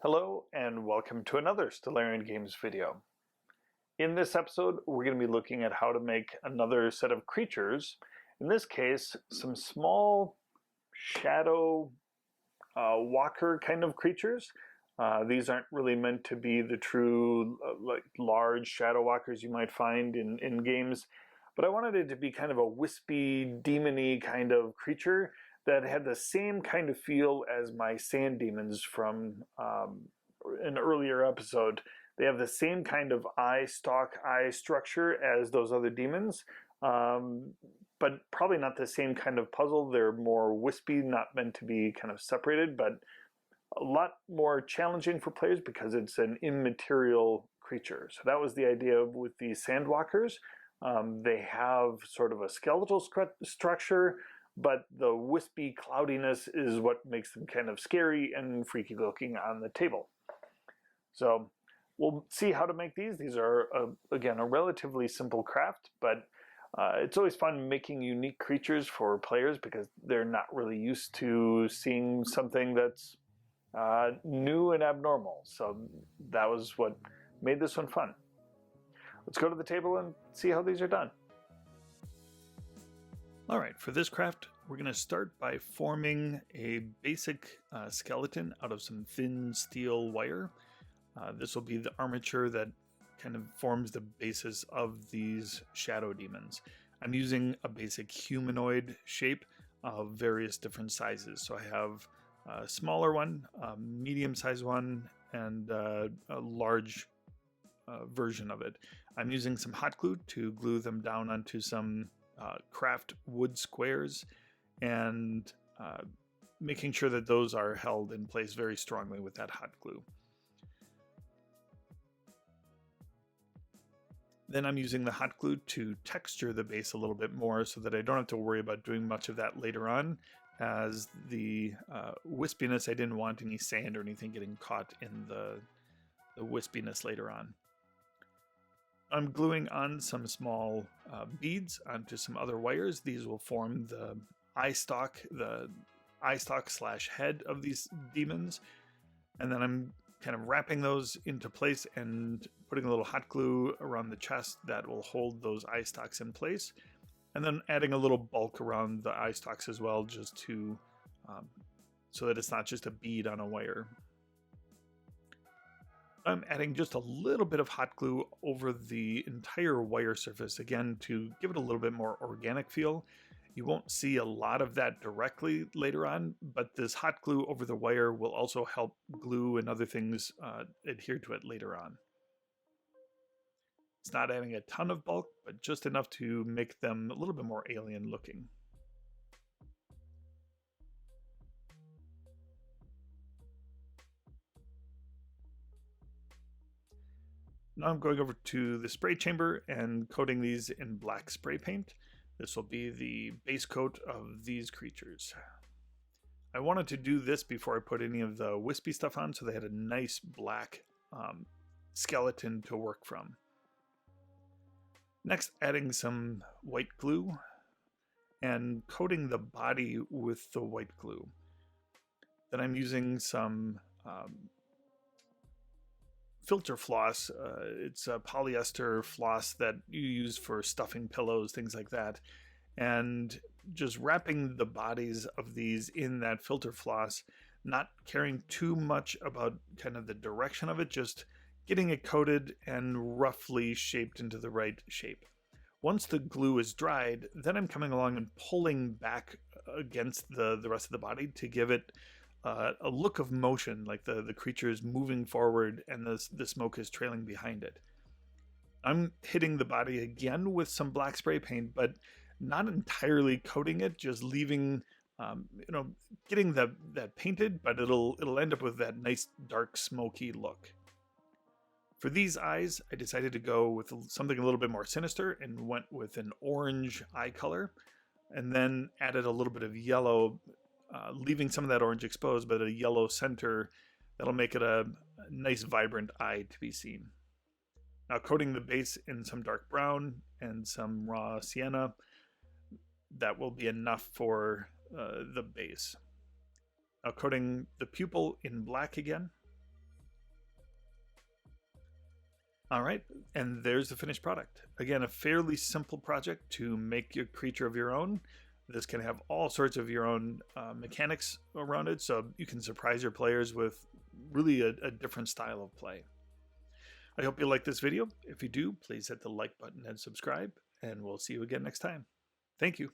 Hello and welcome to another Stellarian Games video. In this episode, we're going to be looking at how to make another set of creatures. In this case, some small shadow walker kind of creatures. These aren't really meant to be the true large shadow walkers you might find in games, but I wanted it to be kind of a wispy, demony kind of creature that had the same kind of feel as my sand demons from an earlier episode. They have the same kind of eye structure as those other demons, but probably not the same kind of puzzle. They're more wispy, not meant to be kind of separated, but a lot more challenging for players because it's an immaterial creature. So that was the idea with these sandwalkers. They have sort of a skeletal structure, but the wispy cloudiness is what makes them kind of scary and freaky looking on the table. So we'll see how to make these. These are, again, a relatively simple craft, but it's always fun making unique creatures for players because they're not really used to seeing something that's new and abnormal. So that was what made this one fun. Let's go to the table and see how these are done. All right, for this craft, we're going to start by forming a basic skeleton out of some thin steel wire. This will be the armature that kind of forms the basis of these shadow demons. I'm using a basic humanoid shape of various different sizes. So I have a smaller one, a medium-sized one, and a large version of it. I'm using some hot glue to glue them down onto some craft wood squares and making sure that those are held in place very strongly with that hot glue. Then I'm using the hot glue to texture the base a little bit more so that I don't have to worry about doing much of that later on, as the wispiness, I didn't want any sand or anything getting caught in the wispiness later on. I'm gluing on some small beads onto some other wires. These will form the eye stalk / head of these demons. And then I'm kind of wrapping those into place and putting a little hot glue around the chest that will hold those eye stalks in place. And then adding a little bulk around the eye stalks as well, just to so that it's not just a bead on a wire. I'm adding just a little bit of hot glue over the entire wire surface, again, to give it a little bit more organic feel. You won't see a lot of that directly later on, but this hot glue over the wire will also help glue and other things adhere to it later on. It's not adding a ton of bulk, but just enough to make them a little bit more alien looking. Now I'm going over to the spray chamber and coating these in black spray paint. This will be the base coat of these creatures. I wanted to do this before I put any of the wispy stuff on, so they had a nice black skeleton to work from. Next, adding some white glue and coating the body with the white glue. Then I'm using some filter floss. It's a polyester floss that you use for stuffing pillows, things like that. And just wrapping the bodies of these in that filter floss, not caring too much about kind of the direction of it, just getting it coated and roughly shaped into the right shape. Once the glue is dried, then I'm coming along and pulling back against the rest of the body to give it a look of motion, like the creature is moving forward and the smoke is trailing behind it. I'm hitting the body again with some black spray paint, but not entirely coating it, just leaving, getting that painted, but it'll end up with that nice dark smoky look. For these eyes, I decided to go with something a little bit more sinister and went with an orange eye color, and then added a little bit of yellow, leaving some of that orange exposed, but a yellow center that'll make it a nice vibrant eye to be seen. Now coating the base in some dark brown and some raw sienna, that will be enough for the base. Now coating the pupil in black again, All right, and there's the finished product. Again, a fairly simple project to make your creature of your own. This can have all sorts of your own mechanics around it, so you can surprise your players with really a different style of play. I hope you like this video. If you do, please hit the like button and subscribe, and we'll see you again next time. Thank you.